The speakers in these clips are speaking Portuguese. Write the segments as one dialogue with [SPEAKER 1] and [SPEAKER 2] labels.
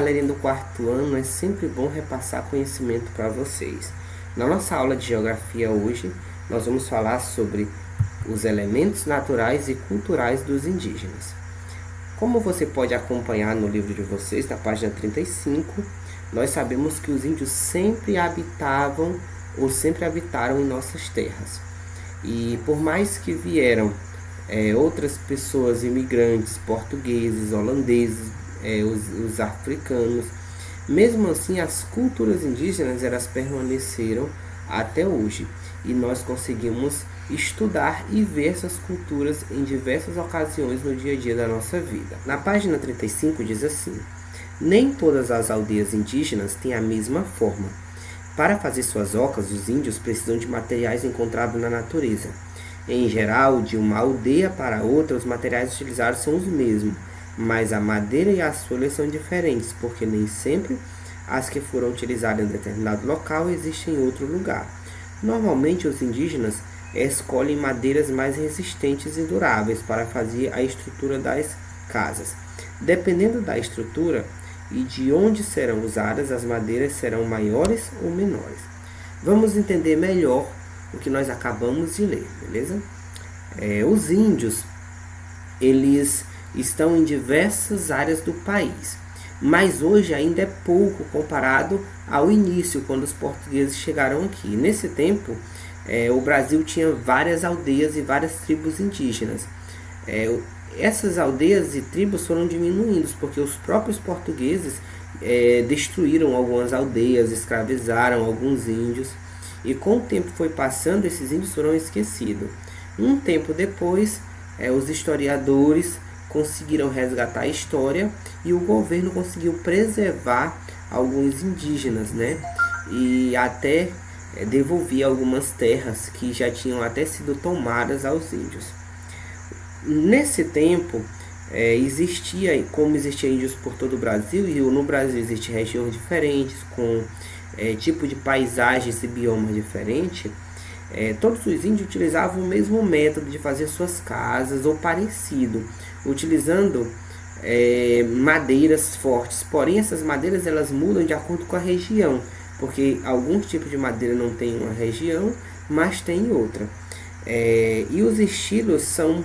[SPEAKER 1] galerinha do quarto ano, é sempre bom repassar conhecimento para vocês. Na nossa aula de geografia hoje, nós vamos falar sobre os elementos naturais e culturais dos indígenas. Como você pode acompanhar no livro de vocês, na página 35, nós sabemos que os índios sempre habitavam ou sempre habitaram em nossas terras. E por mais que vieram outras pessoas, imigrantes, portugueses, holandeses, os africanos, mesmo assim as culturas indígenas elas permaneceram até hoje, e nós conseguimos estudar e ver essas culturas em diversas ocasiões no dia a dia da nossa vida. Na página 35 diz assim: nem todas as aldeias indígenas têm a mesma forma. Para fazer suas ocas, os índios precisam de materiais encontrados na natureza. Em geral, de uma aldeia para outra, os materiais utilizados são os mesmos, mas a madeira e as folhas são diferentes, porque nem sempre as que foram utilizadas em determinado local existem em outro lugar. Normalmente, os indígenas escolhem madeiras mais resistentes e duráveis para fazer a estrutura das casas. Dependendo da estrutura e de onde serão usadas, as madeiras serão maiores ou menores. Vamos entender melhor o que nós acabamos de ler, beleza? Os índios, eles estão em diversas áreas do país, mas hoje ainda é pouco comparado ao início, quando os portugueses chegaram aqui. Nesse tempo, o Brasil tinha várias aldeias e várias tribos indígenas. Essas aldeias e tribos foram diminuindo, porque os próprios portugueses destruíram algumas aldeias, escravizaram alguns índios, e com o tempo foi passando, esses índios foram esquecidos. Um tempo depois, os historiadores conseguiram resgatar a história e o governo conseguiu preservar alguns indígenas, né? E até devolver algumas terras que já tinham até sido tomadas aos índios. Nesse tempo, como existia índios por todo o Brasil, e no Brasil existem regiões diferentes, com tipo de paisagens e biomas diferentes, todos os índios utilizavam o mesmo método de fazer suas casas, ou parecido, utilizando madeiras fortes. Porém, essas madeiras elas mudam de acordo com a região, porque alguns tipos de madeira não tem uma região, mas tem outra. E os estilos são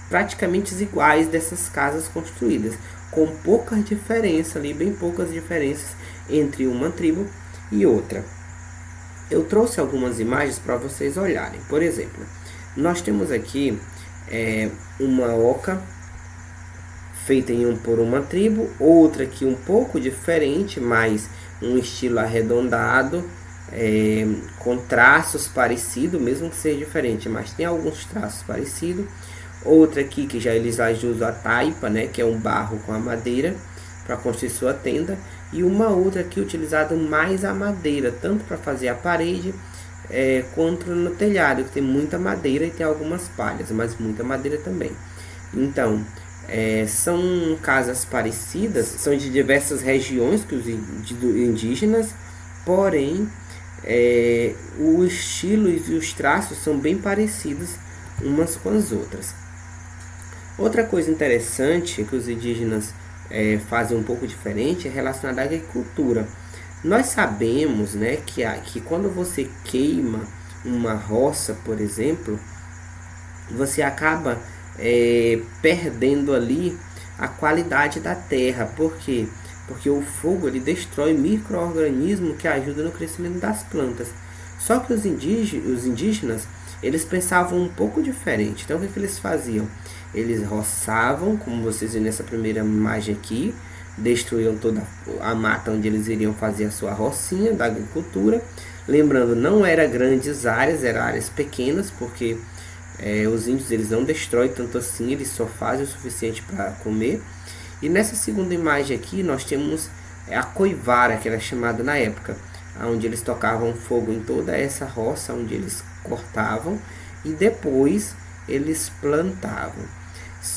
[SPEAKER 1] praticamente iguais dessas casas construídas, com poucas diferenças ali, bem poucas diferenças entre uma tribo e outra. Eu trouxe algumas imagens para vocês olharem. Por exemplo, nós temos aqui uma oca feita por uma tribo, outra aqui um pouco diferente, mas um estilo arredondado, com traços parecidos, mesmo que seja diferente, mas tem alguns traços parecidos. Outra aqui que já eles usam a taipa, né, que é um barro com a madeira para construir sua tenda, e uma outra aqui utilizado mais a madeira, tanto para fazer a parede quanto no telhado, que tem muita madeira e tem algumas palhas, mas muita madeira também. Então, são casas parecidas, são de diversas regiões que os indígenas, porém o estilo e os traços são bem parecidos umas com as outras. Outra coisa interessante que os indígenas fazem um pouco diferente é relacionada à agricultura. Nós sabemos, né, que quando você queima uma roça, por exemplo, você acaba perdendo ali a qualidade da terra. Por quê? Porque o fogo ele destrói micro-organismos que ajudam no crescimento das plantas. Só que os indígenas eles pensavam um pouco diferente. Então o que eles faziam? Eles roçavam, como vocês viram nessa primeira imagem aqui, destruíam toda a mata onde eles iriam fazer a sua rocinha da agricultura. Lembrando, não eram grandes áreas, eram áreas pequenas, porque os índios eles não destroem tanto assim, eles só fazem o suficiente para comer. E nessa segunda imagem aqui nós temos a coivara, que era chamada na época, onde eles tocavam fogo em toda essa roça, onde eles cortavam e depois eles plantavam.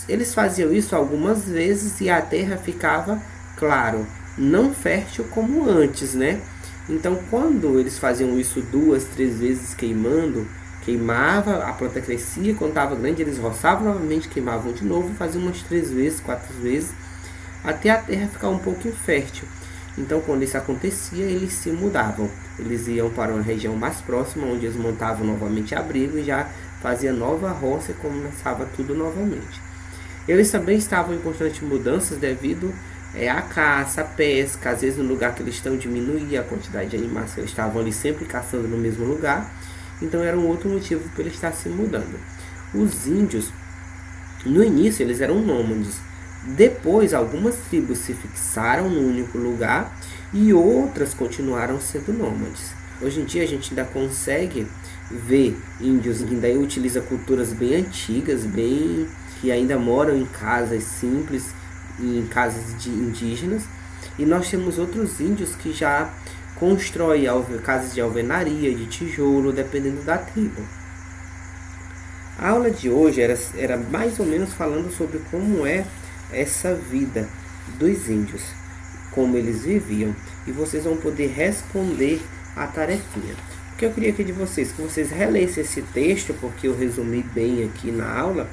[SPEAKER 1] Eles faziam isso algumas vezes e a terra ficava, claro, não fértil como antes, né? Então, quando eles faziam isso 2, 3 vezes queimava, a planta crescia, quando estava grande eles roçavam novamente, queimavam de novo, faziam umas 3 vezes, 4 vezes, até a terra ficar um pouco infértil. Então, quando isso acontecia, eles se mudavam. Eles iam para uma região mais próxima, onde eles montavam novamente abrigo e já fazia nova roça e começava tudo novamente. Eles também estavam em constantes mudanças devido à caça, à pesca. Às vezes, no lugar que eles estão, diminuía a quantidade de animais que eles estavam ali sempre caçando no mesmo lugar. Então, era um outro motivo para eles estar se mudando. Os índios, no início, eles eram nômades. Depois, algumas tribos se fixaram no único lugar e outras continuaram sendo nômades. Hoje em dia, a gente ainda consegue ver índios que ainda utilizam culturas bem antigas, que ainda moram em casas simples, em casas de indígenas. E nós temos outros índios que já constroem casas de alvenaria, de tijolo, dependendo da tribo. A aula de hoje era mais ou menos falando sobre como é essa vida dos índios, como eles viviam, e vocês vão poder responder a tarefinha. O que eu queria aqui de vocês, que vocês relessem esse texto, porque eu resumi bem aqui na aula.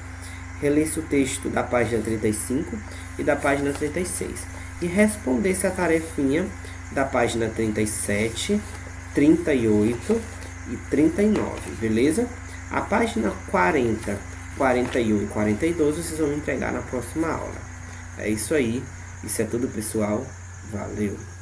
[SPEAKER 1] Relesse o texto da página 35 e da página 36 e respondesse a tarefinha da página 37, 38 e 39, beleza? A página 40, 41 e 42 vocês vão me entregar na próxima aula. É isso aí. Isso é tudo, pessoal. Valeu!